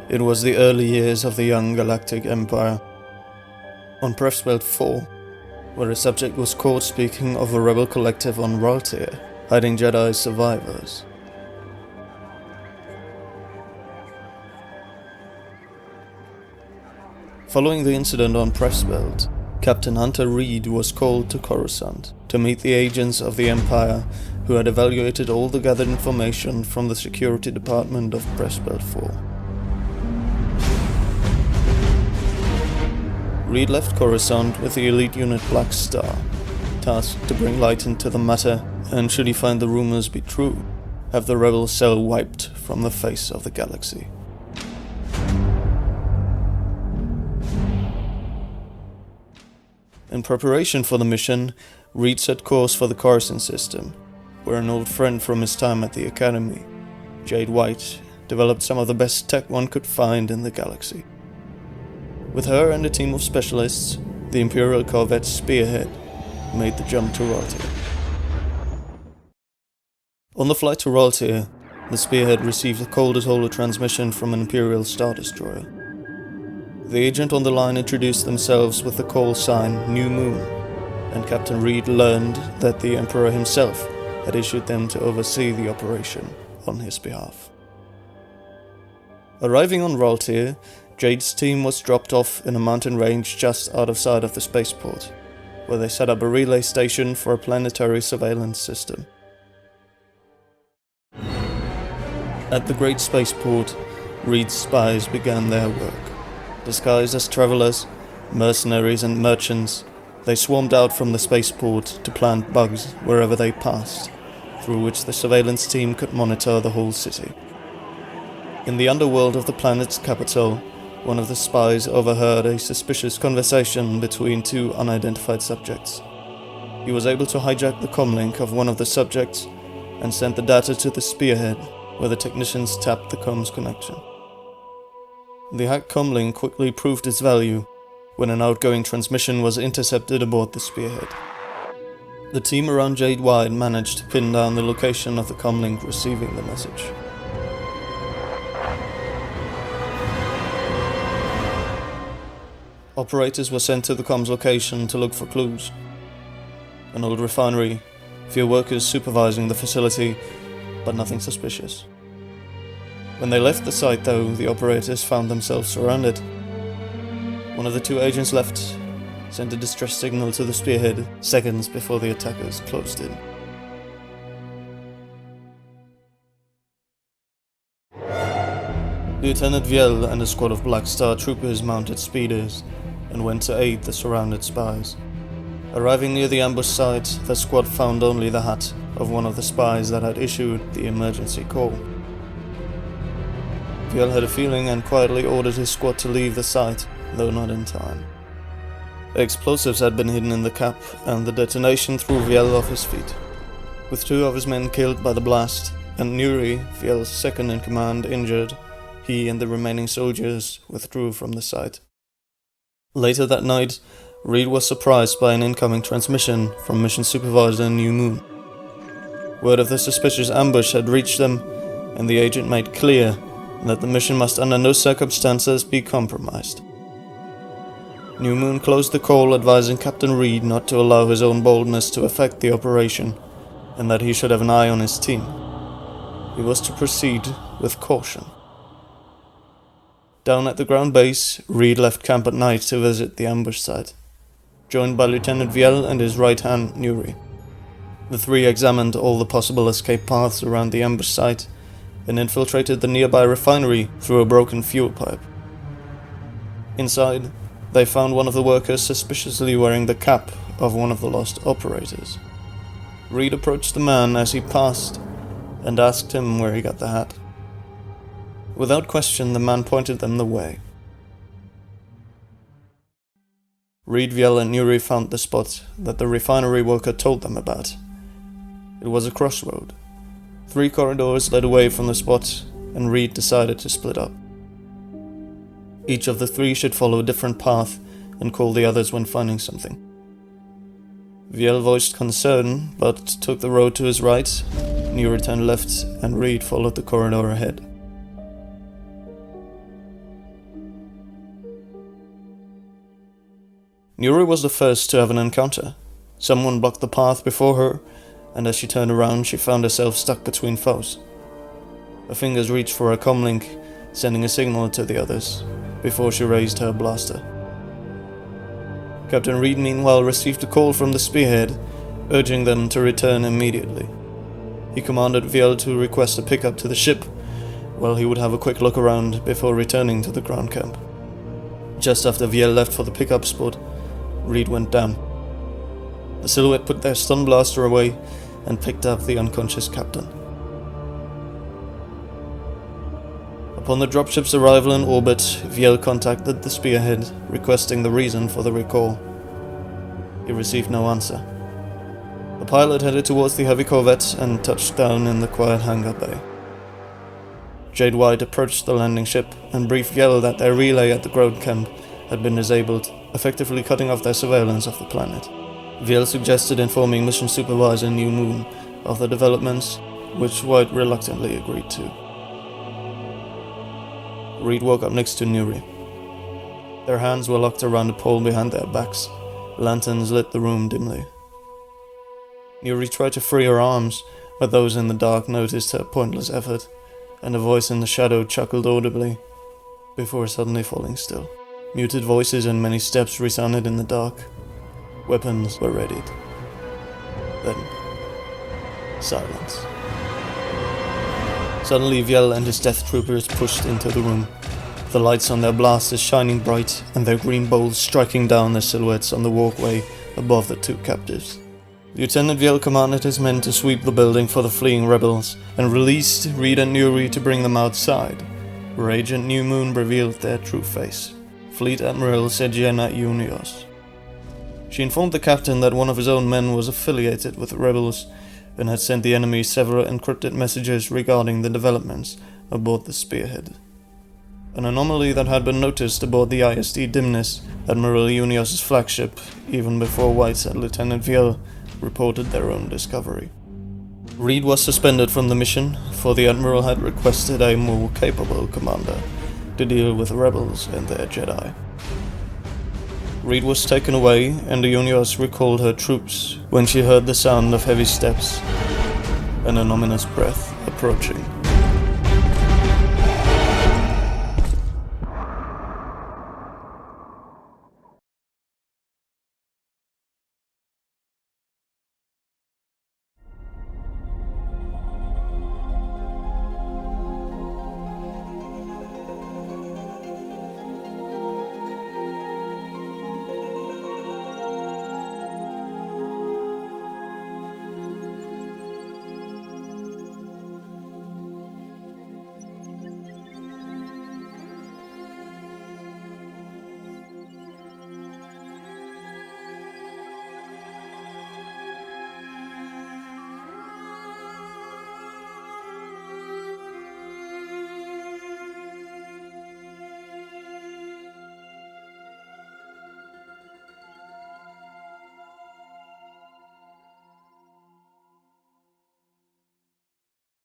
It was the early years of the young galactic empire. On Pressbelt 4, where a subject was caught speaking of a rebel collective on Raltier, hiding Jedi survivors. Following the incident on Pressbelt, Captain Hunter Reed was called to Coruscant to meet the agents of the Empire who had evaluated all the gathered information from the security department of Pressbelt 4. Reed left Coruscant with the elite unit Black Star, tasked to bring light into the matter, and should he find the rumors be true, have the rebel cell wiped from the face of the galaxy. In preparation for the mission, Reed set course for the Coruscant system, where an old friend from his time at the Academy, Jade White, developed some of the best tech one could find in the galaxy. With her and a team of specialists, the Imperial corvette Spearhead made the jump to Raltier. On the flight to Raltier, the Spearhead received a cold as holo transmission from an Imperial Star Destroyer. The agent on the line introduced themselves with the call sign New Moon, and Captain Reed learned that the Emperor himself had issued them to oversee the operation on his behalf. Arriving on Raltier, Jade's team was dropped off in a mountain range just out of sight of the spaceport, where they set up a relay station for a planetary surveillance system. At the Great Spaceport, Reed's spies began their work. Disguised as travelers, mercenaries and merchants, they swarmed out from the spaceport to plant bugs wherever they passed, through which the surveillance team could monitor the whole city. In the underworld of the planet's capital, one of the spies overheard a suspicious conversation between two unidentified subjects. He was able to hijack the comlink of one of the subjects and sent the data to the Spearhead, where the technicians tapped the comms connection. The hacked comlink quickly proved its value when an outgoing transmission was intercepted aboard the Spearhead. The team around Jade White managed to pin down the location of the comlink receiving the message. Operators were sent to the comms location to look for clues. An old refinery, few workers supervising the facility, but nothing suspicious. When they left the site though, the operators found themselves surrounded. One of the two agents left, sent a distress signal to the Spearhead seconds before the attackers closed in. Lieutenant Viel and a squad of Black Star troopers mounted speeders and went to aid the surrounded spies. Arriving near the ambush site, the squad found only the hut of one of the spies that had issued the emergency call. Viel had a feeling and quietly ordered his squad to leave the site, though not in time. Explosives had been hidden in the cap, and the detonation threw Viel off his feet. With two of his men killed by the blast, and Nuri, Viel's second-in-command, injured, he and the remaining soldiers withdrew from the site. Later that night, Reed was surprised by an incoming transmission from Mission Supervisor New Moon. Word of the suspicious ambush had reached them, and the agent made clear that the mission must under no circumstances be compromised. New Moon closed the call, advising Captain Reed not to allow his own boldness to affect the operation, and that he should have an eye on his team. He was to proceed with caution. Down at the ground base, Reed left camp at night to visit the ambush site, joined by Lieutenant Viel and his right hand, Nuri. The three examined all the possible escape paths around the ambush site and infiltrated the nearby refinery through a broken fuel pipe. Inside, they found one of the workers suspiciously wearing the cap of one of the lost operators. Reed approached the man as he passed and asked him where he got the hat. Without question, the man pointed them the way. Reed, Viel and Nuri found the spot that the refinery worker told them about. It was a crossroad. 3 corridors led away from the spot, and Reed decided to split up. Each of the 3 should follow a different path and call the others when finding something. Viel voiced concern, but took the road to his right. Nuri turned left, and Reed followed the corridor ahead. Nuri was the first to have an encounter. Someone blocked the path before her, and as she turned around, she found herself stuck between foes. Her fingers reached for her comlink, sending a signal to the others, before she raised her blaster. Captain Reed meanwhile received a call from the spearhead, urging them to return immediately. He commanded Viel to request a pickup to the ship, while he would have a quick look around before returning to the ground camp. Just after Viel left for the pickup spot, Reed went down. The Silhouette put their stun blaster away and picked up the unconscious captain. Upon the dropship's arrival in orbit, Viel contacted the spearhead, requesting the reason for the recall. He received no answer. The pilot headed towards the heavy corvette and touched down in the quiet hangar bay. Jade White approached the landing ship and briefed Viel that their relay at the ground camp had been disabled, effectively cutting off their surveillance of the planet. Viel suggested informing Mission Supervisor New Moon of the developments, which White reluctantly agreed to. Reed woke up next to Nuri. Their hands were locked around a pole behind their backs. Lanterns lit the room dimly. Nuri tried to free her arms, but those in the dark noticed her pointless effort, and a voice in the shadow chuckled audibly, before suddenly falling still. Muted voices and many steps resounded in the dark. Weapons were readied. Then, silence. Suddenly Viel and his death troopers pushed into the room, the lights on their blasters shining bright and their green bolts striking down their silhouettes on the walkway above the two captives. Lieutenant Viel commanded his men to sweep the building for the fleeing rebels and released Reed and Nuri to bring them outside, where Agent New Moon revealed their true face, Fleet Admiral Sergena Iunios. She informed the captain that one of his own men was affiliated with the rebels and had sent the enemy several encrypted messages regarding the developments aboard the Spearhead. An anomaly that had been noticed aboard the ISD Dimness, Admiral Iunios' flagship, even before White and Lieutenant Viel reported their own discovery. Reed was suspended from the mission, for the Admiral had requested a more capable commander to deal with the rebels and their Jedi. Reed was taken away, and Iunios recalled her troops when she heard the sound of heavy steps and an ominous breath approaching.